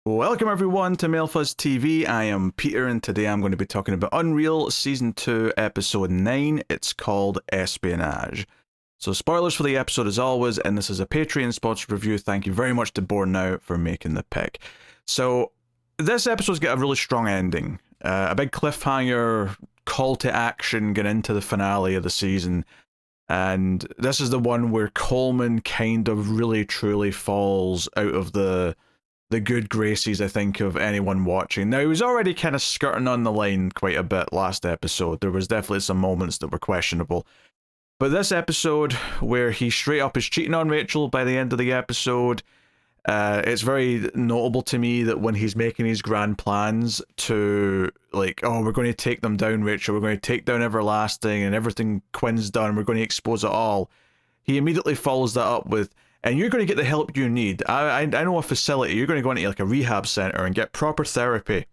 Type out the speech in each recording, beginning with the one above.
Welcome everyone to MailFuzz TV. I am Peter and today I'm going to be talking about UnReal Season 2 Episode 9. It's called Espionage. So spoilers for the episode as always, and this is a Patreon sponsored review. Thank you very much to Born Now for making the pick. So this episode's got a really strong ending. A big cliffhanger, call to action, get into the finale of the season. And this is the one where Coleman kind of really truly falls out of the good graces, I think, of anyone watching. Now, he was already kind of skirting on the line quite a bit last episode. There was definitely some moments that were questionable. But this episode, where he straight up is cheating on Rachel by the end of the episode, it's very notable to me that when he's making his grand plans to, like, oh, we're going to take them down, Rachel, we're going to take down Everlasting, and everything Quinn's done, we're going to expose it all, he immediately follows that up with, and you're going to get the help you need. I know a facility. You're going to go into like a rehab center and get proper therapy.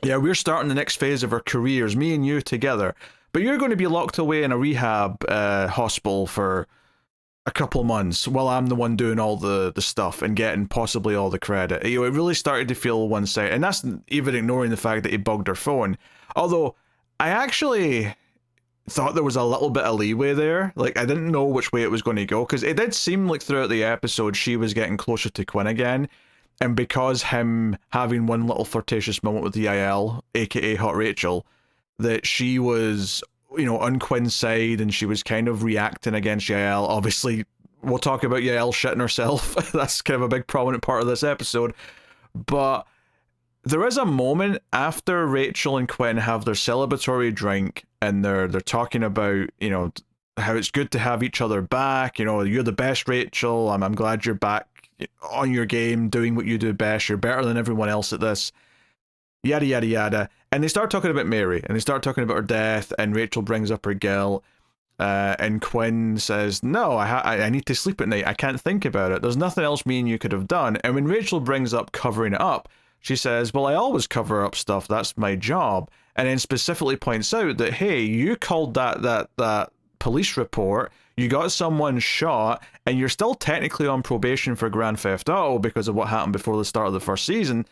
Yeah, we're starting the next phase of our careers, me and you together. But you're going to be locked away in a rehab hospital for a couple of months while I'm the one doing all the stuff and getting possibly all the credit. You know, it really started to feel one-sided. And that's even ignoring the fact that he bugged her phone. Although, I actually thought there was a little bit of leeway there. Like, I didn't know which way it was going to go, because it did seem like throughout the episode she was getting closer to Quinn again, and because him having one little flirtatious moment with Yael, aka Hot Rachel, that she was, you know, on Quinn's side and she was kind of reacting against Yael. Obviously, we'll talk about Yael shitting herself. That's kind of a big prominent part of this episode. But there is a moment after Rachel and Quinn have their celebratory drink and they're talking about, you know, how it's good to have each other back. You know, you're the best, Rachel. I'm glad you're back on your game, doing what you do best. You're better than everyone else at this. Yada, yada, yada. And they start talking about Mary and they start talking about her death, and Rachel brings up her guilt. And Quinn says, no, I need to sleep at night. I can't think about it. There's nothing else me and you could have done. And when Rachel brings up covering it up, she says, well, I always cover up stuff. That's my job. And then specifically points out that, hey, you called that police report, you got someone shot, and you're still technically on probation for Grand Theft Auto because of what happened before the start of the first season.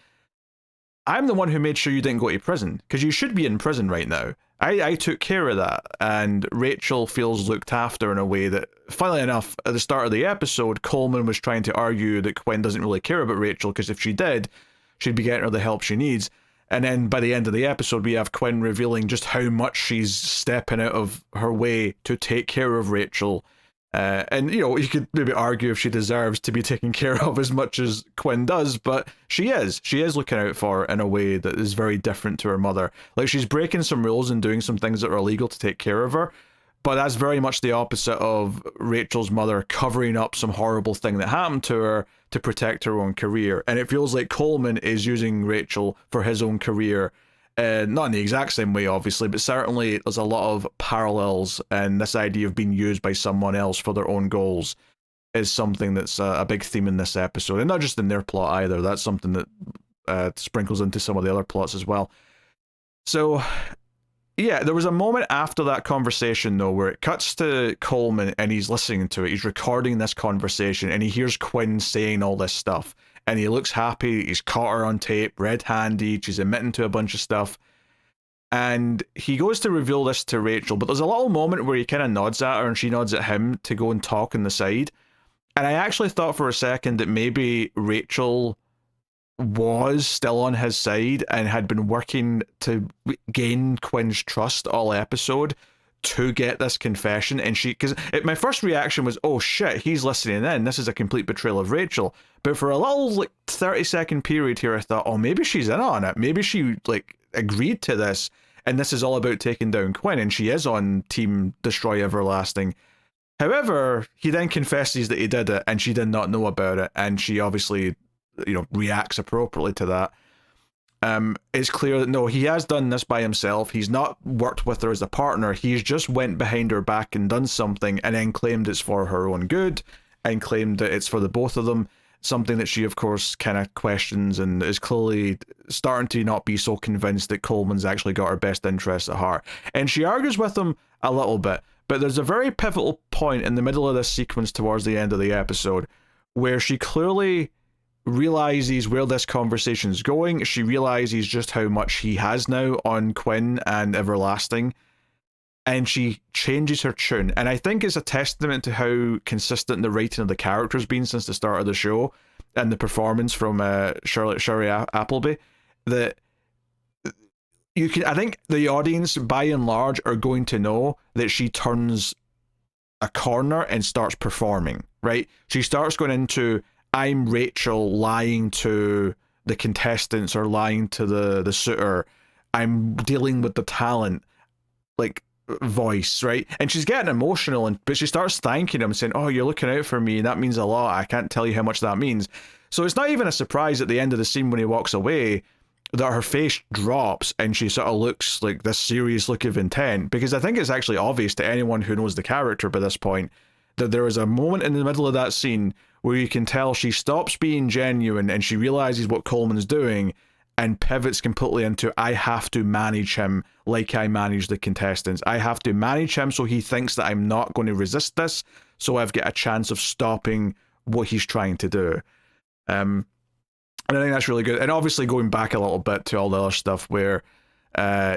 I'm the one who made sure you didn't go to prison, because you should be in prison right now. I took care of that, and Rachel feels looked after in a way that, funnily enough, at the start of the episode, Coleman was trying to argue that Quinn doesn't really care about Rachel, because if she did, she'd be getting her the help she needs. And then by the end of the episode, we have Quinn revealing just how much she's stepping out of her way to take care of Rachel. And, you know, you could maybe argue if she deserves to be taken care of as much as Quinn does, but she is. She is looking out for her in a way that is very different to her mother. Like, she's breaking some rules and doing some things that are illegal to take care of her, but that's very much the opposite of Rachel's mother covering up some horrible thing that happened to her to protect her own career. And it feels like Coleman is using Rachel for his own career. Not in the exact same way, obviously, but certainly there's a lot of parallels, and this idea of being used by someone else for their own goals is something that's a big theme in this episode, and not just in their plot either. That's something that sprinkles into some of the other plots as well. So, yeah, there was a moment after that conversation, though, where it cuts to Coleman and he's listening to it. He's recording this conversation and he hears Quinn saying all this stuff. And he looks happy. He's caught her on tape, red-handed. She's admitting to a bunch of stuff. And he goes to reveal this to Rachel, but there's a little moment where he kind of nods at her and she nods at him to go and talk on the side. And I actually thought for a second that maybe Rachel was still on his side and had been working to gain Quinn's trust all episode to get this confession. And because my first reaction was, oh shit, he's listening in, this is a complete betrayal of Rachel. But for a little like 30-second period here, I thought, oh, maybe she's in on it, maybe she like agreed to this and this is all about taking down Quinn and she is on Team Destroy Everlasting. However, he then confesses that he did it and she did not know about it, and she obviously, you know, reacts appropriately to that. It's clear that no, he has done this by himself. He's not worked with her as a partner. He's just went behind her back and done something and then claimed it's for her own good and claimed that it's for the both of them. Something that she, of course, kind of questions and is clearly starting to not be so convinced that Coleman's actually got her best interests at heart. And she argues with him a little bit, but there's a very pivotal point in the middle of this sequence towards the end of the episode where she clearly realizes where this conversation's going. She realizes just how much he has now on Quinn and Everlasting, and she changes her tune. And I think it's a testament to how consistent the writing of the character's been since the start of the show, and the performance from Shiri Appleby, that I think the audience, by and large, are going to know that she turns a corner and starts performing, right? She starts going into, I'm Rachel lying to the contestants or lying to the suitor. I'm dealing with the talent, like, voice, right? And she's getting emotional, but she starts thanking him, saying, oh, you're looking out for me, and that means a lot. I can't tell you how much that means. So it's not even a surprise at the end of the scene when he walks away that her face drops and she sort of looks like this serious look of intent, because I think it's actually obvious to anyone who knows the character by this point that there is a moment in the middle of that scene where you can tell she stops being genuine and she realizes what Coleman's doing and pivots completely into, I have to manage him like I manage the contestants. I have to manage him so he thinks that I'm not going to resist this, so I've got a chance of stopping what he's trying to do. And I think that's really good. And obviously going back a little bit to all the other stuff where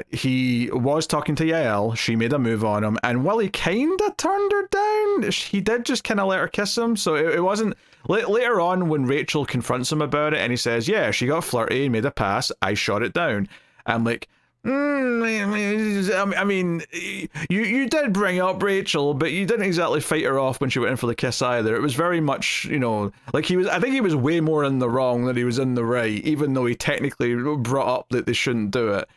he was talking to Yael, she made a move on him, and while he kind of turned her down, he did just kind of let her kiss him. So it wasn't... Later on, when Rachel confronts him about it and he says, yeah, she got flirty and made a pass, I shot it down. I'm like... I mean, you did bring up Rachel, but you didn't exactly fight her off when she went in for the kiss either. It was very much, like I think he was way more in the wrong than he was in the right, even though he technically brought up that they shouldn't do it.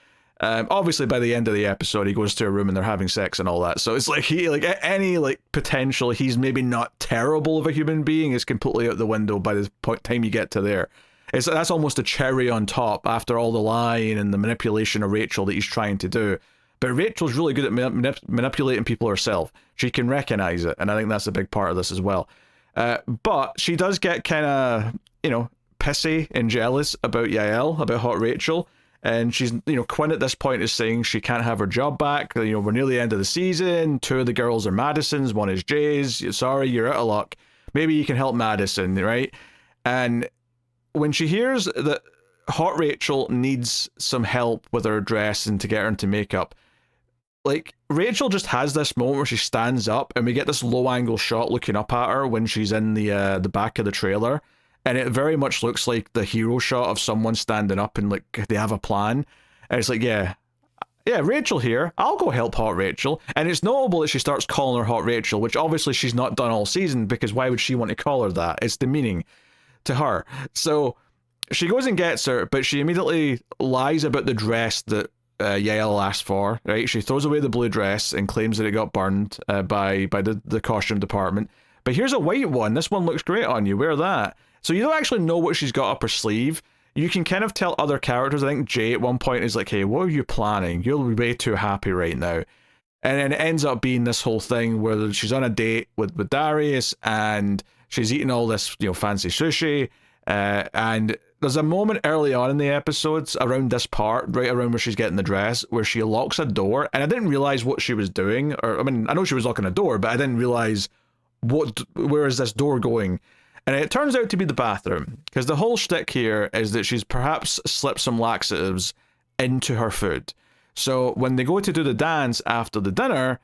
Obviously, by the end of the episode, he goes to a room and they're having sex and all that. So it's like any potential he's maybe not terrible of a human being is completely out the window by the time you get to there. That's almost a cherry on top after all the lying and the manipulation of Rachel that he's trying to do. But Rachel's really good at manipulating people herself. She can recognize it, and I think that's a big part of this as well. But she does get kind of, pissy and jealous about Yael, about Hot Rachel. And she's, Quinn at this point is saying she can't have her job back. We're near the end of the season. 2 of the girls are Madison's, 1 is Jay's. Sorry, you're out of luck. Maybe you can help Madison, right? And when she hears that Hot Rachel needs some help with her dress and to get her into makeup, Rachel just has this moment where she stands up and we get this low angle shot looking up at her when she's in the back of the trailer, and it very much looks like the hero shot of someone standing up and they have a plan. And it's like, yeah, Rachel here, I'll go help Hot Rachel. And it's notable that she starts calling her Hot Rachel, which obviously she's not done all season, because why would she want to call her that? It's demeaning to her. So she goes and gets her, but she immediately lies about the dress that Yael asked for, right? She throws away the blue dress and claims that it got burned by the costume department. But here's a white one. This one looks great on you. Wear that. So you don't actually know what she's got up her sleeve. You can kind of tell other characters. I think Jay at one point is like, hey, what are you planning? You're way too happy right now. And then it ends up being this whole thing where she's on a date with Darius and she's eating all this, fancy sushi. And there's a moment early on in the episodes around this part, right around where she's getting the dress, where she locks a door. And I didn't realize what she was doing. I know she was locking a door, but I didn't realize where is this door going. And it turns out to be the bathroom, because the whole shtick here is that she's perhaps slipped some laxatives into her food. So when they go to do the dance after the dinner,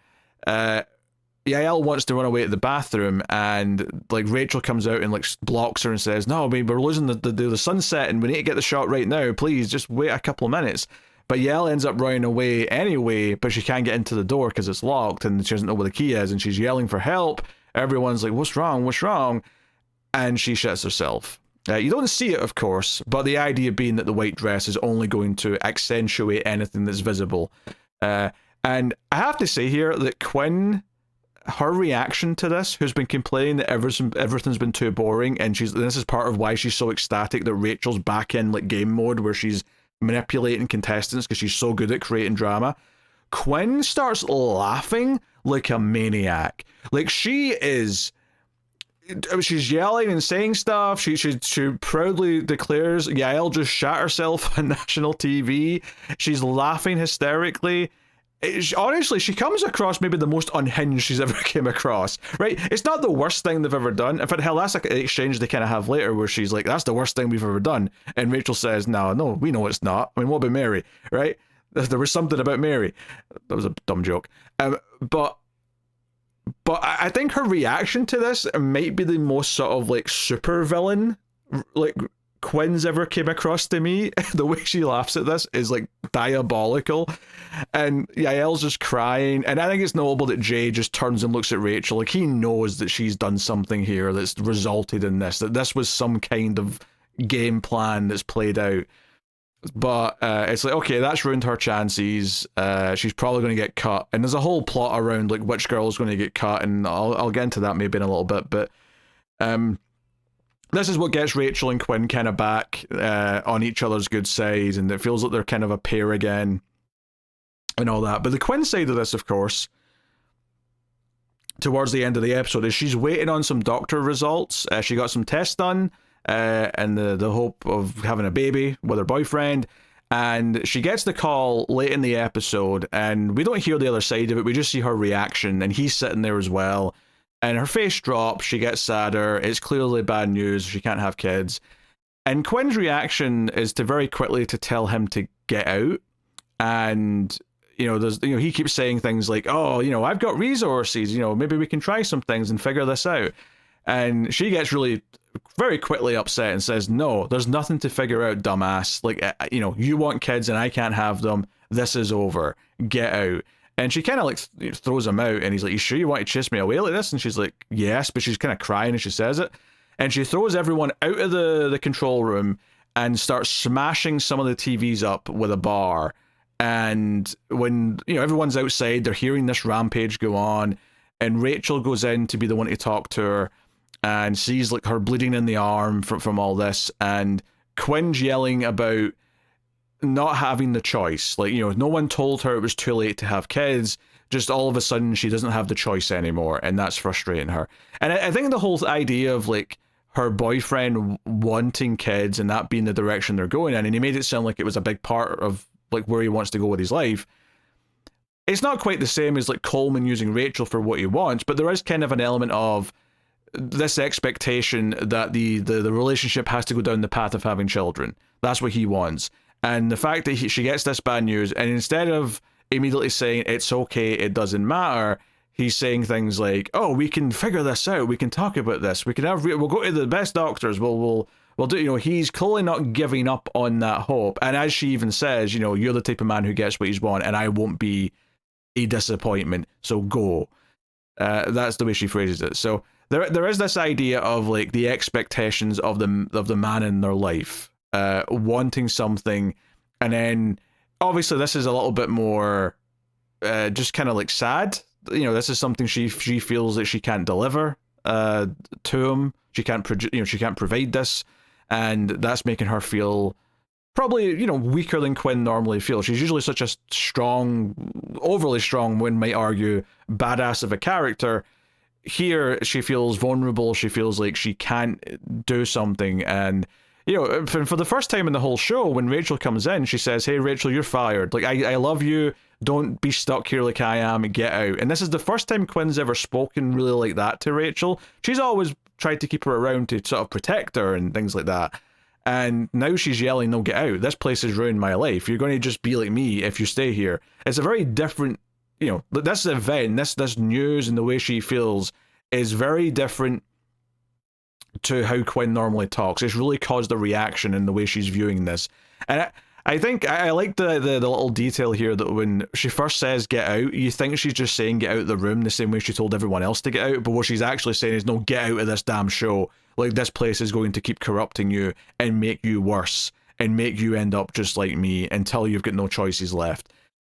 Yael wants to run away to the bathroom, and Rachel comes out and blocks her and says, no, we're losing the sunset and we need to get the shot right now. Please just wait a couple of minutes. But Yael ends up running away anyway, but she can't get into the door because it's locked and she doesn't know where the key is, and she's yelling for help. Everyone's like, what's wrong? And she shits herself. You don't see it, of course, but the idea being that the white dress is only going to accentuate anything that's visible. And I have to say here that Quinn, her reaction to this, who's been complaining that everything's been too boring, and this is part of why she's so ecstatic that Rachel's back in game mode where she's manipulating contestants because she's so good at creating drama. Quinn starts laughing like a maniac. She's yelling and saying stuff. She proudly declares Yael just shat herself on national TV. She's laughing hysterically. honestly, she comes across maybe the most unhinged she's ever came across, right? It's not the worst thing they've ever done. In fact, hell, that's like an exchange they kind of have later where she's like, that's the worst thing we've ever done. And Rachel says, no, we know it's not. I mean, what about Mary, right? There was something about Mary. That was a dumb joke. But I think her reaction to this might be the most sort of like super villain like Quinn's ever came across to me. The way she laughs at this is like diabolical, and Yael's just crying. And I think it's notable that Jay just turns and looks at Rachel like he knows that she's done something here that's resulted in this, that this was some kind of game plan that's played out. But it's like, okay, that's ruined her chances. She's probably going to get cut, and there's a whole plot around like which girl's going to get cut, and I'll get into that maybe in a little bit. But this is what gets Rachel and Quinn kind of back on each other's good side, and it feels like they're kind of a pair again, and all that. But the Quinn side of this, of course, towards the end of the episode, is she's waiting on some doctor results. She got some tests done. And the hope of having a baby with her boyfriend, and she gets the call late in the episode, and we don't hear the other side of it, we just see her reaction, and he's sitting there as well, and her face drops, she gets sadder, it's clearly bad news, she can't have kids, and Quinn's reaction is to very quickly to tell him to get out, and he keeps saying things like, oh, I've got resources, maybe we can try some things and figure this out. And she gets really very quickly upset and says, no, there's nothing to figure out, dumbass. Like, you want kids and I can't have them. This is over. Get out. And she kind of like throws him out, and he's like, you sure you want to chase me away like this? And she's like, yes, but she's kind of crying as she says it. And she throws everyone out of the control room and starts smashing some of the TVs up with a bar. And when, everyone's outside, they're hearing this rampage go on, and Rachel goes in to be the one to talk to her, and sees like her bleeding in the arm from all this, and Quinn's yelling about not having the choice. Like, no one told her it was too late to have kids, just all of a sudden she doesn't have the choice anymore, and that's frustrating her. And I think the whole idea of like her boyfriend wanting kids and that being the direction they're going in, and he made it sound like it was a big part of like where he wants to go with his life. It's not quite the same as like Coleman using Rachel for what he wants, but there is kind of an element of this expectation that the relationship has to go down the path of having children. That's what he wants. And the fact that she gets this bad news, and instead of immediately saying it's okay, it doesn't matter, he's saying things like, oh, we can figure this out, we can talk about this, we'll go to the best doctors, we'll do, he's clearly not giving up on that hope. And as she even says, you're the type of man who gets what he's want, and I won't be a disappointment, so go. That's the way she phrases it. So there is this idea of like the expectations of the man in their life, wanting something, and then obviously this is a little bit more just kind of like sad. This is something she feels that she can't deliver to him. She can't provide this, and that's making her feel probably weaker than Quinn normally feels. She's usually such a strong, overly strong, one might argue, badass of a character. Here she feels vulnerable, she feels like she can't do something, and for the first time in the whole show, when Rachel comes in, she says, hey Rachel, you're fired, like I love you, don't be stuck here like I am, get out. And this is the first time Quinn's ever spoken really like that to Rachel. She's always tried to keep her around to sort of protect her and things like that, and now she's yelling, no, get out, this place has ruined my life, you're going to just be like me if you stay here. It's a very different, this event, this news, and the way she feels is very different to how Quinn normally talks. It's really caused a reaction in the way she's viewing this. And I think I like the little detail here that when she first says get out, you think she's just saying get out of the room the same way she told everyone else to get out, but what she's actually saying is, no, get out of this damn show. Like, this place is going to keep corrupting you and make you worse and make you end up just like me until you've got no choices left.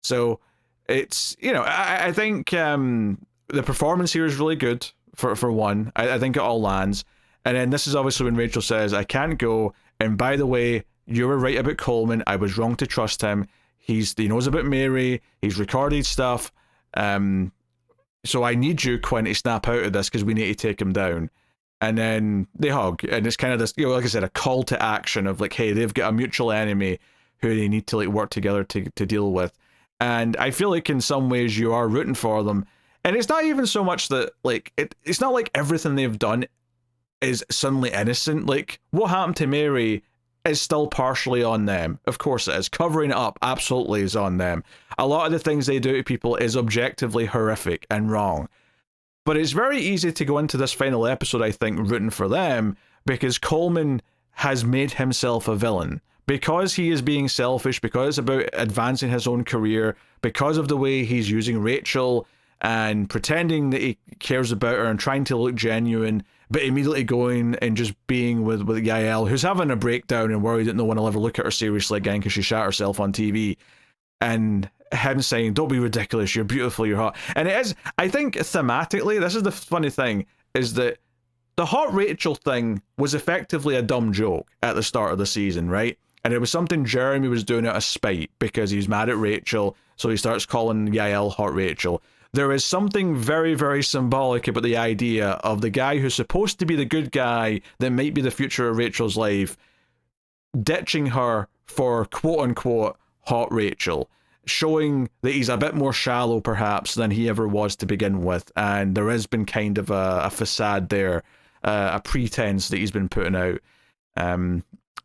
So it's, I think the performance here is really good for one. I think it all lands. And then this is obviously when Rachel says, I can't go, and by the way, you were right about Coleman, I was wrong to trust him, he knows about Mary, he's recorded stuff, so I need you, Quinn, to snap out of this because we need to take him down. And then they hug, and it's kind of this, like I said, a call to action of like, hey, they've got a mutual enemy who they need to like work together to deal with. And I feel like in some ways you are rooting for them. And it's not even so much that, like, it's not like everything they've done is suddenly innocent. Like, what happened to Mary is still partially on them. Of course it is. Covering it up absolutely is on them. A lot of the things they do to people is objectively horrific and wrong. But it's very easy to go into this final episode, I think, rooting for them, because Coleman has made himself a villain. Because he is being selfish, because it's about advancing his own career, because of the way he's using Rachel and pretending that he cares about her and trying to look genuine, but immediately going and just being with Yael, who's having a breakdown and worried that no one will ever look at her seriously again because she shot herself on TV. And him saying, don't be ridiculous, you're beautiful, you're hot. And it is, I think thematically, this is the funny thing, is that the hot Rachel thing was effectively a dumb joke at the start of the season, right? And it was something Jeremy was doing out of spite because he's mad at Rachel, so he starts calling Yael hot Rachel. There is something very, very symbolic about the idea of the guy who's supposed to be the good guy that might be the future of Rachel's life, ditching her for quote-unquote hot Rachel, showing that he's a bit more shallow perhaps than he ever was to begin with. And there has been kind of a facade there, a pretense that he's been putting out.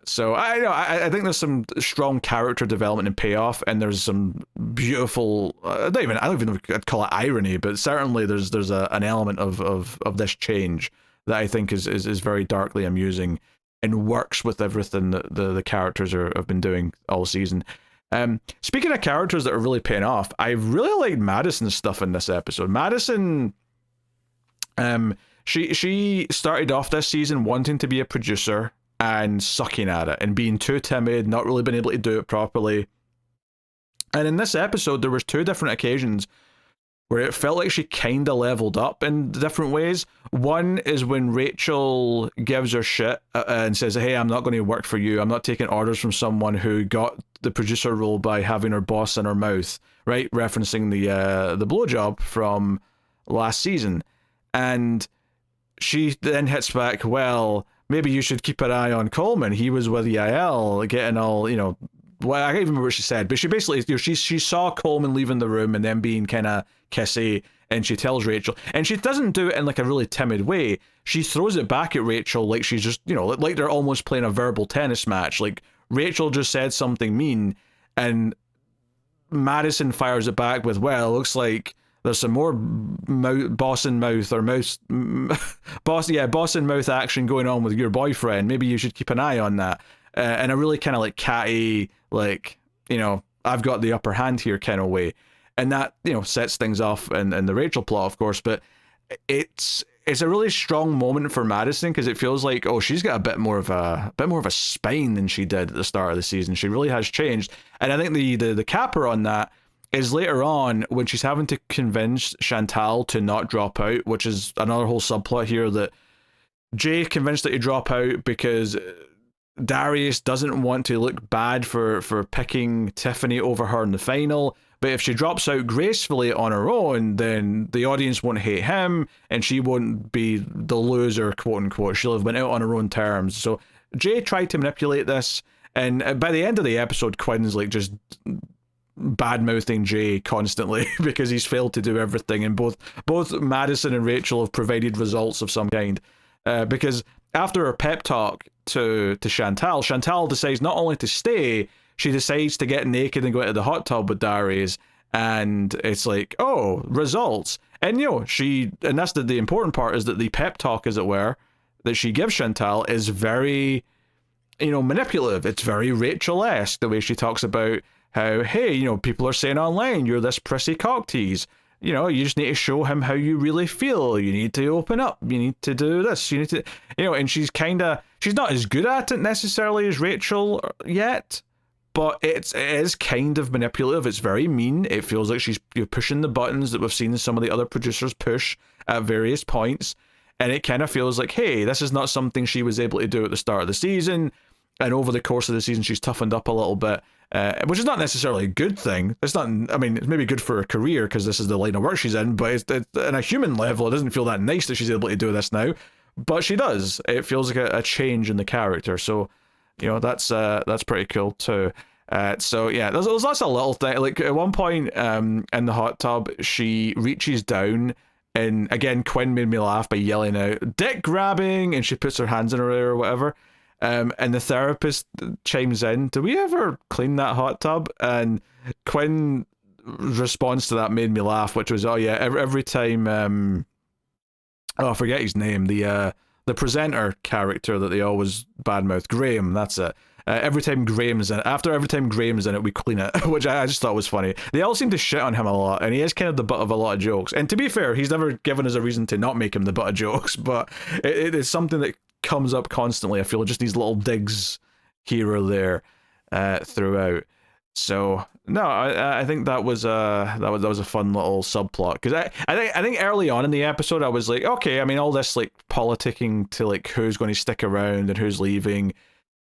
So I think there's some strong character development and payoff, and there's some beautiful. I don't even know if I'd call it irony, but certainly there's an element of this change that I think is very darkly amusing and works with everything that the characters have been doing all season. Speaking of characters that are really paying off, I really liked Madison's stuff in this episode. Madison, she started off this season wanting to be a producer and sucking at it and being too timid, not really being able to do it properly. And in this episode, there was 2 different occasions where it felt like she kind of leveled up in different ways. One is when Rachel gives her shit and says, hey, I'm not going to work for you. I'm not taking orders from someone who got the producer role by having her boss in her mouth, right? Referencing the blowjob from last season. And she then hits back, well, maybe you should keep an eye on Coleman. He was with Yael, getting all, you know, well, I can't even remember what she said, but she basically, you know, she saw Coleman leaving the room and then being kind of kissy, and she tells Rachel, and she doesn't do it in like a really timid way. She throws it back at Rachel like she's just, you know, like they're almost playing a verbal tennis match. Like Rachel just said something mean, and Madison fires it back with, well, it looks like there's some more boss in mouth action going on with your boyfriend. Maybe you should keep an eye on that. And a really kind of like catty, like, you know, I've got the upper hand here kind of way. And that, you know, sets things off in the Rachel plot, of course. But it's a really strong moment for Madison because it feels like, oh, she's got a bit more of a spine than she did at the start of the season. She really has changed. And I think the capper on that is later on when she's having to convince Chantal to not drop out, which is another whole subplot here that Jay convinced her to drop out because Darius doesn't want to look bad for picking Tiffany over her in the final. But if she drops out gracefully on her own, then the audience won't hate him and she won't be the loser, quote unquote. She'll have went out on her own terms. So Jay tried to manipulate this, and by the end of the episode, Quinn's like just bad-mouthing Jay constantly because he's failed to do everything, and both Madison and Rachel have provided results of some kind. Because after her pep talk to Chantal decides not only to stay, she decides to get naked and go into the hot tub with Darius, and it's like, oh, results. And you know, and that's the important part, is that the pep talk, as it were, that she gives Chantal is very, you know, manipulative. It's very Rachel-esque, the way she talks about how, hey, you know, people are saying online, you're this prissy cock tease. You know, you just need to show him how you really feel. You need to open up. You need to do this. You need to, you know, and she's not as good at it necessarily as Rachel yet, but it is kind of manipulative. It's very mean. It feels like she's pushing the buttons that we've seen some of the other producers push at various points. And it kind of feels like, hey, this is not something she was able to do at the start of the season. And over the course of the season, she's toughened up a little bit, which is not necessarily a good thing. It's not, I mean, it's maybe good for her career because this is the line of work she's in, but it's, on a human level, it doesn't feel that nice that she's able to do this now. But she does. It feels like a change in the character. So, you know, that's pretty cool too. So yeah, there's lots of little things. Like at one point, in the hot tub, she reaches down, and again, Quinn made me laugh by yelling out "dick grabbing," and she puts her hands in her ear or whatever. And the therapist chimes in, "Do we ever clean that hot tub?" And Quinn response to that made me laugh, which was, "Oh yeah, every time." Oh, I forget his name. The presenter character that they always badmouth, Graham. That's it. Every time Graham's in it, after every time Graham's in it, we clean it, which I just thought was funny. They all seem to shit on him a lot, and he is kind of the butt of a lot of jokes. And to be fair, he's never given us a reason to not make him the butt of jokes, but it is something that comes up constantly. I feel just these little digs here or there throughout. So no, I think that was a fun little subplot, because I think early on in the episode I was like, okay, I mean, all this like politicking to like who's going to stick around and who's leaving,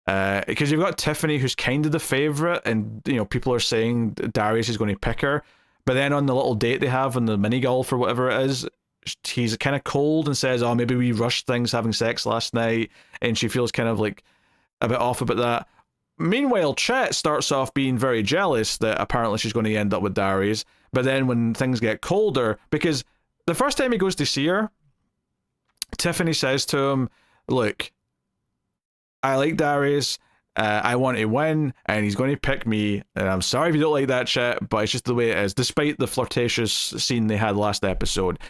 because you've got Tiffany, who's kind of the favorite, and you know, people are saying Darius is going to pick her, but then on the little date they have on the mini golf or whatever it is, he's kind of cold and says, oh, maybe we rushed things having sex last night, and she feels kind of like a bit off about that. Meanwhile, Chet starts off being very jealous that apparently she's going to end up with Darius, but then when things get colder, because the first time he goes to see her, Tiffany says to him, look, I like Darius, I want to win, and he's going to pick me, and I'm sorry if you don't like that, Chet, but it's just the way it is, despite the flirtatious scene they had last episode.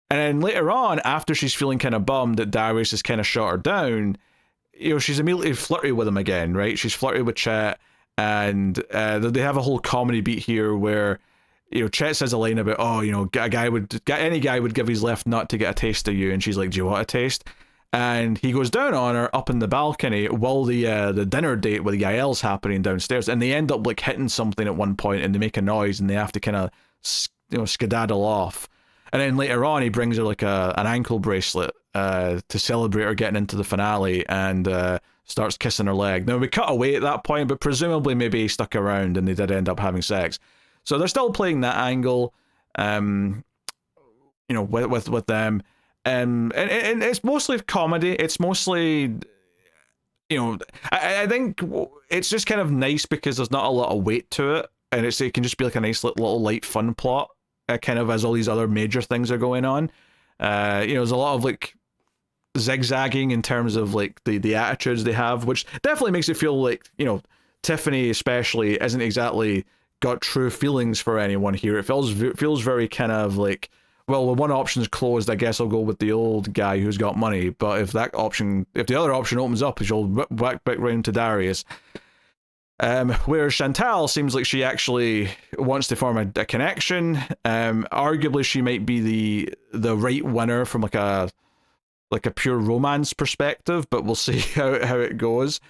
And then later on, after she's feeling kind of bummed that Darius has kind of shot her down, you know, she's immediately flirty with him again, right? She's flirty with Chet, and they have a whole comedy beat here where, you know, Chet says a line about, oh, you know, any guy would give his left nut to get a taste of you, and she's like, do you want a taste? And he goes down on her up in the balcony while the dinner date with Yael's happening downstairs, and they end up like hitting something at one point, and they make a noise, and they have to kind of, you know, skedaddle off. And then later on, he brings her like an ankle bracelet to celebrate her getting into the finale, and starts kissing her leg. Now we cut away at that point, but presumably maybe he stuck around and they did end up having sex. So they're still playing that angle, you know, with them, and it's mostly comedy. It's mostly, you know, I think it's just kind of nice because there's not a lot of weight to it, and it can just be like a nice little light fun plot. Kind of as all these other major things are going on. You know, there's a lot of like zigzagging in terms of like the attitudes they have, which definitely makes it feel like, you know, Tiffany especially isn't exactly got true feelings for anyone here. It feels very kind of like, well, when one option's closed, I guess I'll go with the old guy who's got money, but if the other option opens up, she'll back round to Darius. Whereas Chantal seems like she actually wants to form a connection. Arguably, she might be the right winner from like a pure romance perspective, but we'll see how it goes.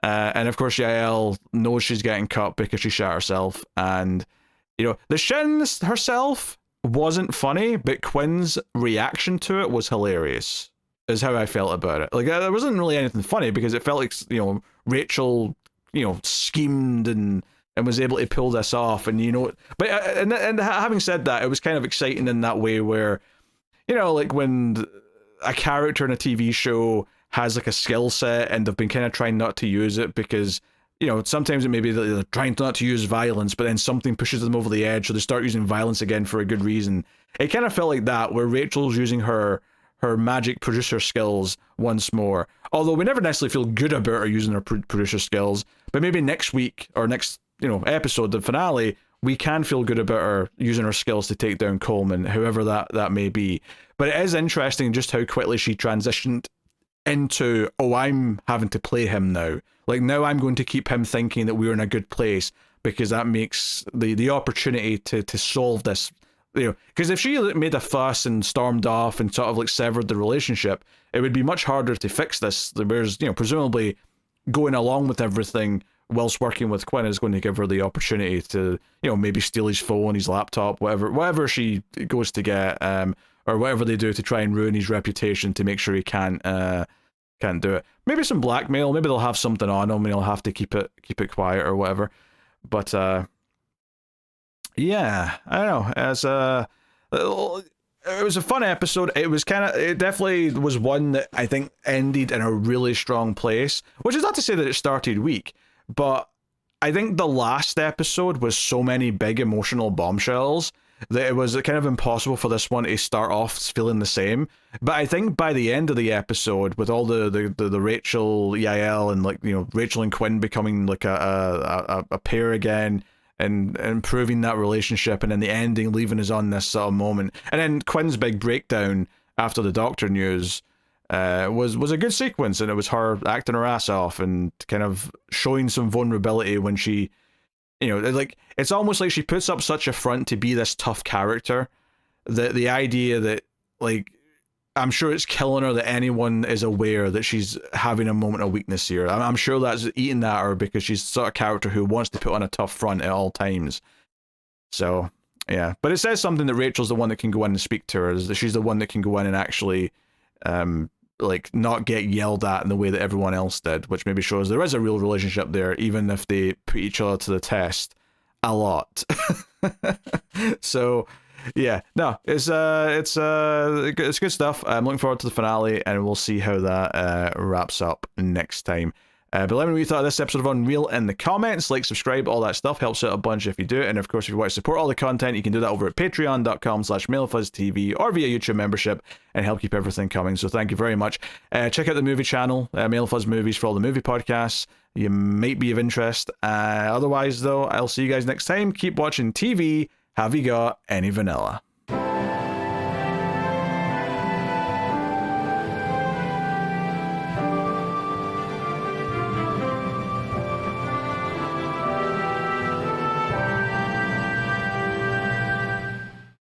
And of course, Yael knows she's getting cut because she shot herself. And you know, the shins herself wasn't funny, but Quinn's reaction to it was hilarious. Is how I felt about it. Like, there wasn't really anything funny because it felt like, you know, Rachel, you know, schemed and was able to pull this off, and you know, but and having said that, it was kind of exciting in that way where, you know, like when a character in a TV show has like a skill set and they've been kind of trying not to use it because, you know, sometimes it may be that they're trying not to use violence, but then something pushes them over the edge, so they start using violence again for a good reason. It kind of felt like that, where Rachel's using her magic producer skills once more. Although we never necessarily feel good about her using her producer skills, but maybe next week or next, you know, episode, the finale, we can feel good about her using her skills to take down Coleman, however that may be. But it is interesting just how quickly she transitioned into, oh, I'm having to play him now. Like, now I'm going to keep him thinking that we're in a good place, because that makes the opportunity to solve this, you know, because if she made a fuss and stormed off and sort of like severed the relationship, it would be much harder to fix this. Whereas, you know, presumably going along with everything whilst working with Quinn is going to give her the opportunity to, you know, maybe steal his phone, his laptop, whatever she goes to get, or whatever they do to try and ruin his reputation to make sure he can't do it. Maybe some blackmail. Maybe they'll have something on him and he'll have to keep it quiet or whatever. But yeah, I don't know. It was a fun episode. It definitely was one that I think ended in a really strong place, which is not to say that it started weak, but I think the last episode was so many big emotional bombshells that it was kind of impossible for this one to start off feeling the same. But I think by the end of the episode, with all the Rachel, Yael, and like, you know, Rachel and Quinn becoming like a pair again, and improving that relationship, and then the ending leaving us on this sort of moment, and then Quinn's big breakdown after the Doctor news was a good sequence, and it was her acting her ass off and kind of showing some vulnerability when she, you know, like, it's almost like she puts up such a front to be this tough character that the idea that, like, I'm sure it's killing her that anyone is aware that she's having a moment of weakness here. I'm sure that's eating at her, because she's the sort of character who wants to put on a tough front at all times. So, yeah. But it says something that Rachel's the one that can go in and speak to her, is that she's the one that can go in and actually, like, not get yelled at in the way that everyone else did, which maybe shows there is a real relationship there, even if they put each other to the test a lot. So, yeah, no, it's good stuff. I'm looking forward to the finale, and we'll see how that wraps up next time. But let me know what you thought of this episode of Unreal in the comments. Like, subscribe, all that stuff helps out a bunch if you do. And of course, if you want to support all the content, you can do that over at patreon.com/MailFuzzTV, or via YouTube membership, and help keep everything coming. So thank you very much. Check out the movie channel, MailFuzz Movies, for all the movie podcasts. You might be of interest. Otherwise, though, I'll see you guys next time. Keep watching TV. Have you got any vanilla?